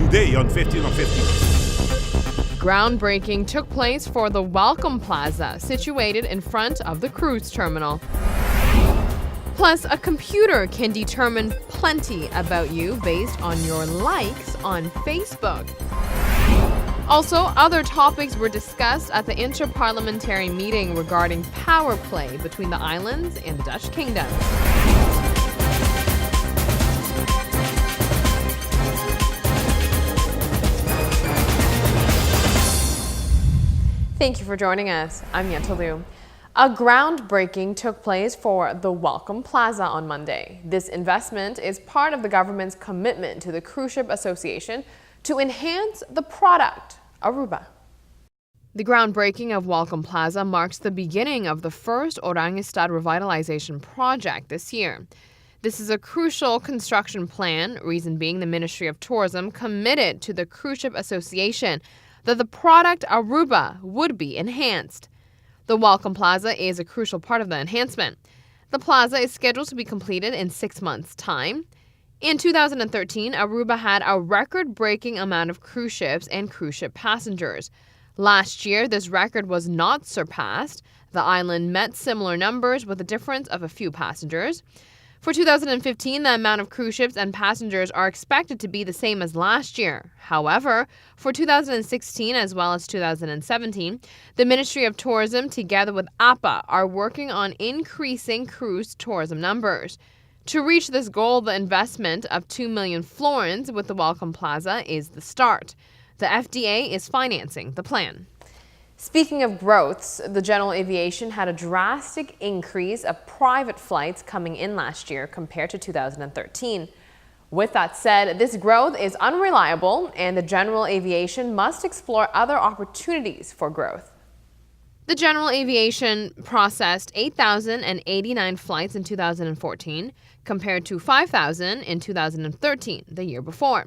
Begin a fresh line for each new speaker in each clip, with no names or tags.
today on 15 on 15.
Groundbreaking took place for the Welcome Plaza, situated in front of the cruise terminal. Plus, a computer can determine plenty about you based on your likes on Facebook. Also, other topics were discussed at the interparliamentary meeting regarding power play between the islands and the Dutch kingdom. Thank you for joining us. I'm Yentl Lieuw. A groundbreaking took place for the Welcome Plaza on Monday. This investment is part of the government's commitment to the Cruise Ship Association to enhance the product, Aruba. The groundbreaking of Welcome Plaza marks the beginning of the first Orangestad revitalization project this year. This is a crucial construction plan, reason being the Ministry of Tourism committed to the Cruise Ship Association that the product Aruba would be enhanced. The Welcome Plaza is a crucial part of the enhancement. The plaza is scheduled to be completed in 6 months' time. In 2013, Aruba had a record-breaking amount of cruise ships and cruise ship passengers. Last year, this record was not surpassed. The island met similar numbers with a difference of a few passengers. For 2015, the amount of cruise ships and passengers are expected to be the same as last year. However, for 2016 as well as 2017, the Ministry of Tourism together with APA are working on increasing cruise tourism numbers. To reach this goal, the investment of 2 million florins with the Welcome Plaza is the start. The FDA is financing the plan. Speaking of growths, the general aviation had a drastic increase of private flights coming in last year compared to 2013. With that said, this growth is unreliable and the general aviation must explore other opportunities for growth. The general aviation processed 8,089 flights in 2014 compared to 5,000 in 2013, the year before.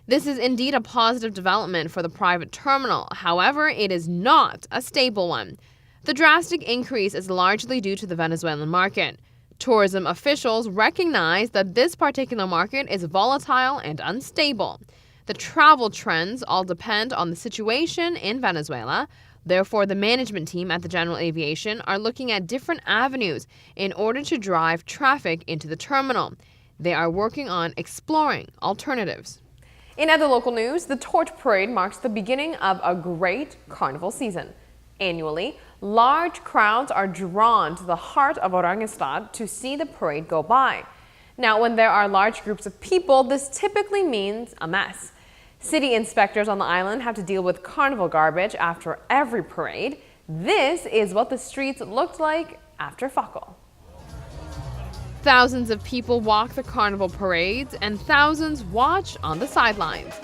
This is indeed a positive development for the private terminal. However, it is not a stable one. The drastic increase is largely due to the Venezuelan market. Tourism officials recognize that this particular market is volatile and unstable. The travel trends all depend on the situation in Venezuela. Therefore, the management team at the General Aviation are looking at different avenues in order to drive traffic into the terminal. They are working on exploring alternatives. In other local news, the Torch Parade marks the beginning of a great carnival season. Annually, large crowds are drawn to the heart of Orangestad to see the parade go by. Now, when there are large groups of people, this typically means a mess. City inspectors on the island have to deal with carnival garbage after every parade. This is what the streets looked like after Fakkel. Thousands of people walk the carnival parades and thousands watch on the sidelines.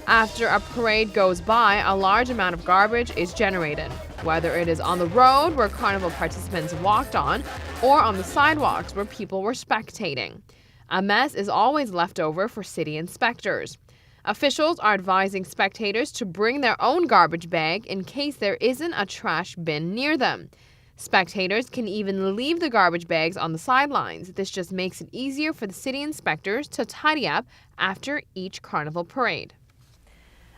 After a parade goes by, a large amount of garbage is generated, whether it is on the road where carnival participants walked on or on the sidewalks where people were spectating. A mess is always left over for city inspectors. Officials are advising spectators to bring their own garbage bag in case there isn't a trash bin near them. Spectators can even leave the garbage bags on the sidelines. This just makes it easier for the city inspectors to tidy up after each carnival parade.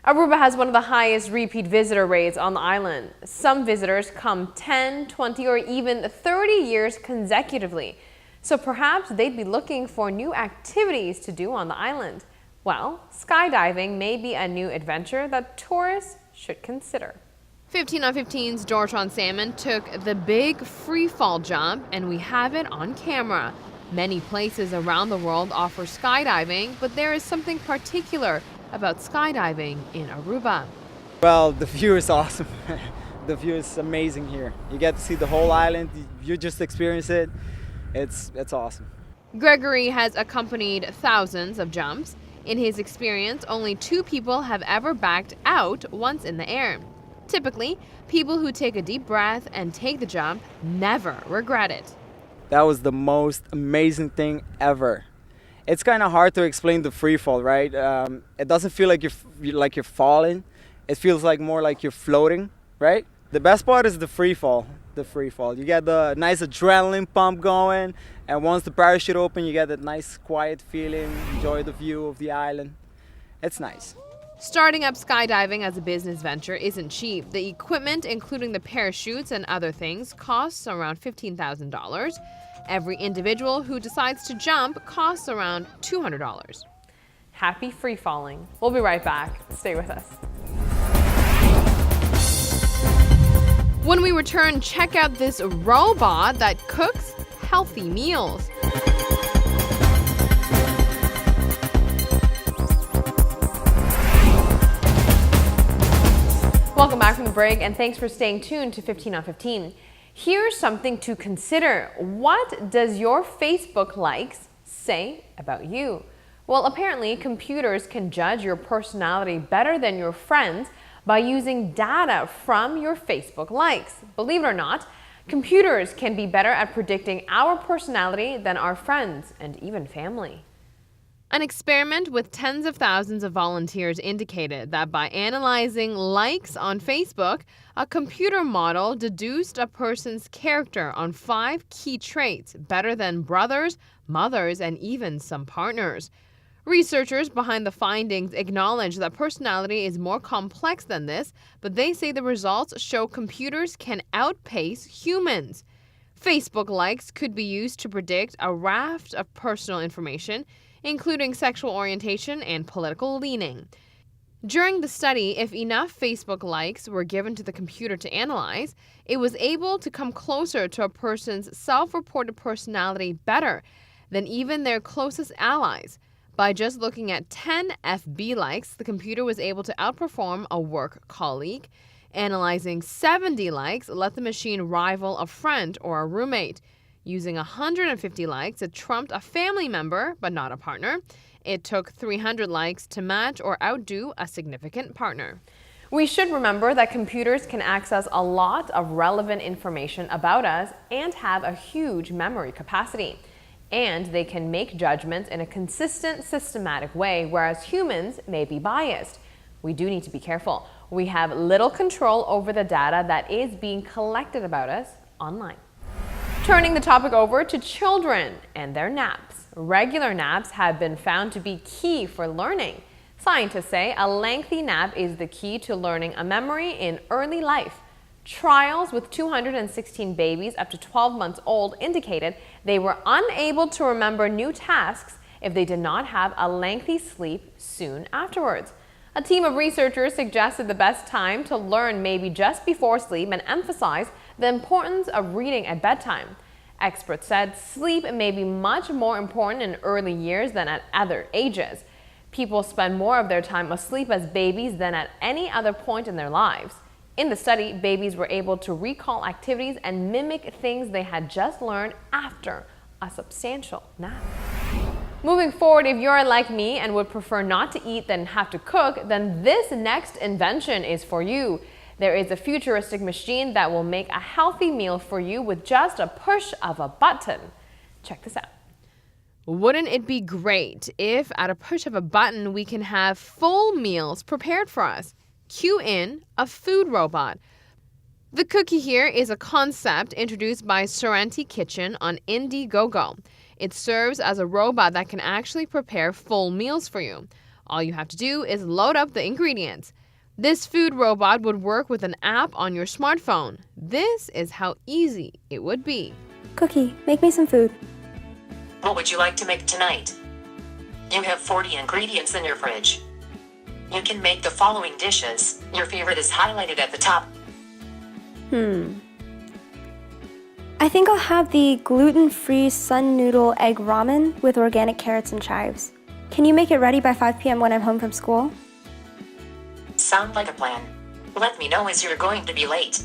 Aruba has one of the highest repeat visitor rates on the island. Some visitors come 10, 20, or even 30 years consecutively. So perhaps they'd be looking for new activities to do on the island. Well, skydiving may be a new adventure that tourists should consider. 15 on 15's Dortron Salmon took the big free fall jump, and we have it on camera. Many places around the world offer skydiving, but there is something particular about skydiving in Aruba.
Well, the view is awesome. The view is amazing here. You get to see the whole island. You just experience it. It's awesome.
Gregory has accompanied thousands of jumps. In his experience, only 2 people have ever backed out once in the air. Typically, people who take a deep breath and take the jump never regret it.
That was the most amazing thing ever. It's kind of hard to explain the free fall, right? It doesn't feel like you're falling. It feels like more like you're floating, right? The best part is the free fall. You get the nice adrenaline pump going, and once the parachute open, you get that nice quiet feeling, enjoy the view of the island. It's nice.
Starting up skydiving as a business venture isn't cheap. The equipment, including the parachutes and other things, costs around $15,000. Every individual who decides to jump costs around $200. Happy free falling. We'll be right back. Stay with us. When we return, check out this robot that cooks healthy meals. Welcome back from the break, and thanks for staying tuned to 15 on 15. Here's something to consider. What does your Facebook likes say about you? Well, apparently computers can judge your personality better than your friends by using data from your Facebook likes. Believe it or not, computers can be better at predicting our personality than our friends and even family. An experiment with tens of thousands of volunteers indicated that by analyzing likes on Facebook, a computer model deduced a person's character on 5 key traits better than brothers, mothers, and even some partners. Researchers behind the findings acknowledge that personality is more complex than this, but they say the results show computers can outpace humans. Facebook likes could be used to predict a raft of personal information, including sexual orientation and political leaning. During the study, if enough Facebook likes were given to the computer to analyze, it was able to come closer to a person's self-reported personality better than even their closest allies. By just looking at 10 FB likes, the computer was able to outperform a work colleague. Analyzing 70 likes let the machine rival a friend or a roommate. Using 150 likes, it trumped a family member, but not a partner. It took 300 likes to match or outdo a significant partner. We should remember that computers can access a lot of relevant information about us and have a huge memory capacity. And they can make judgments in a consistent, systematic way, whereas humans may be biased. We do need to be careful. We have little control over the data that is being collected about us online. Turning the topic over to children and their naps. Regular naps have been found to be key for learning. Scientists say a lengthy nap is the key to learning a memory in early life. Trials with 216 babies up to 12 months old indicated they were unable to remember new tasks if they did not have a lengthy sleep soon afterwards. A team of researchers suggested the best time to learn may be just before sleep and emphasized the importance of reading at bedtime. Experts said sleep may be much more important in early years than at other ages. People spend more of their time asleep as babies than at any other point in their lives. In the study, babies were able to recall activities and mimic things they had just learned after a substantial nap. Moving forward, if you're like me and would prefer not to eat than have to cook, then this next invention is for you. There is a futuristic machine that will make a healthy meal for you with just a push of a button. Check this out. Wouldn't it be great if at a push of a button we can have full meals prepared for us? Cue in a food robot. The cookie here is a concept introduced by Serenity Kitchen on Indiegogo. It serves as a robot that can actually prepare full meals for you. All you have to do is load up the ingredients. This food robot would work with an app on your smartphone. This is how easy it would be.
Cookie, make me some food.
What would you like to make tonight? You have 40 ingredients in your fridge. You can make the following dishes. Your favorite is highlighted at the top.
I think I'll have the gluten-free sun noodle egg ramen with organic carrots and chives. Can you make it ready by 5 p.m. when I'm home from school?
Sound like a plan. Let me know as you're going to be late.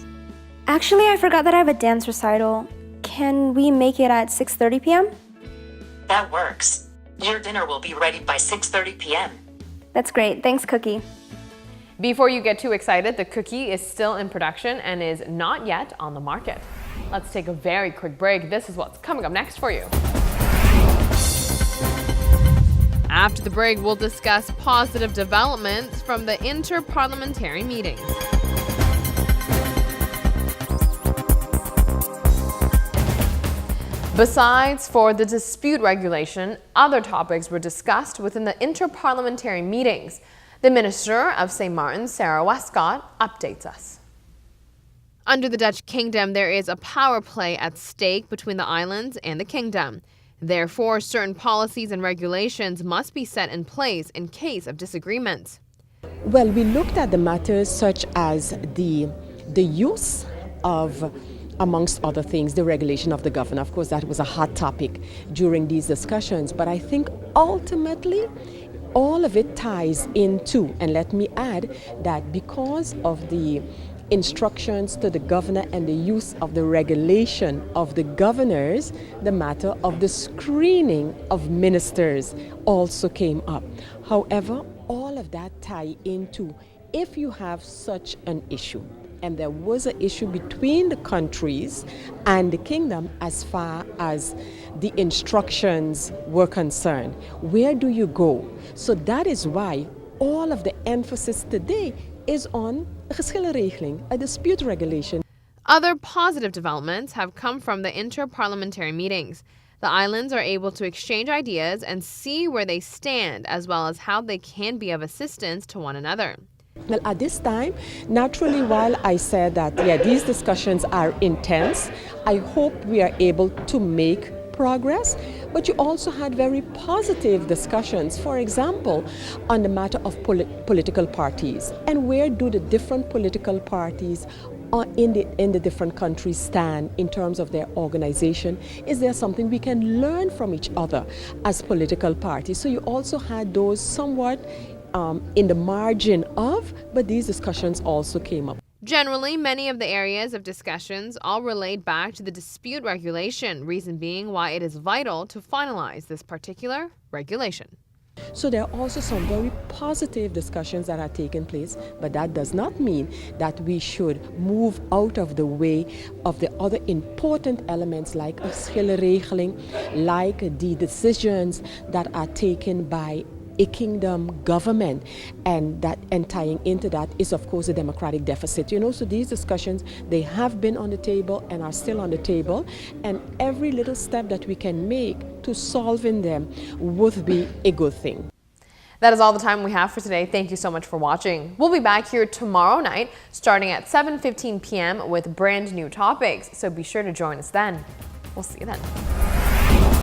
Actually, I forgot that I have a dance recital. Can we make it at 6:30 p.m.?
That works. Your dinner will be ready by 6:30 p.m.
That's great. Thanks, Cookie.
Before you get too excited, the cookie is still in production and is not yet on the market. Let's take a very quick break. This is what's coming up next for you. After the break, we'll discuss positive developments from the inter-parliamentary meetings. Besides for the dispute regulation, other topics were discussed within the inter-parliamentary meetings. The Minister of St. Martin, Sarah Westcott, updates us. Under the Dutch kingdom, there is a power play at stake between the islands and the kingdom. Therefore, certain policies and regulations must be set in place in case of disagreements.
Well, we looked at the matters such as the use of, amongst other things, the regulation of the governor. Of course, that was a hot topic during these discussions, but I think ultimately all of it ties into, and let me add that because of the instructions to the governor and the use of the regulation of the governors, the matter of the screening of ministers also came up. However, all of that tie into if you have such an issue, and there was an issue between the countries and the kingdom as far as the instructions were concerned, where do you go? So that is why all of the emphasis today is on geschillenregeling, a dispute regulation.
Other positive developments have come from the inter-parliamentary meetings. The islands are able to exchange ideas and see where they stand, as well as how they can be of assistance to one another.
Well, at this time, naturally, while I said that, these discussions are intense, I hope we are able to make progress, but you also had very positive discussions, for example, on the matter of political parties and where do the different political parties in the different countries stand in terms of their organization. Is there something we can learn from each other as political parties? So you also had those somewhat in the margin of, but these discussions also came up.
Generally, many of the areas of discussions all relate back to the dispute regulation, reason being why it is vital to finalize this particular regulation.
So there are also some very positive discussions that are taking place, but that does not mean that we should move out of the way of the other important elements like geschillenregeling, like the decisions that are taken by a kingdom government, and tying into that is of course a democratic deficit. So these discussions, they have been on the table and are still on the table, and every little step that we can make to solving them would be a good thing.
That is all the time we have for today. Thank you so much for watching. We'll be back here tomorrow night starting at 7:15 p.m. with brand new topics, so be sure to join us then. We'll see you then.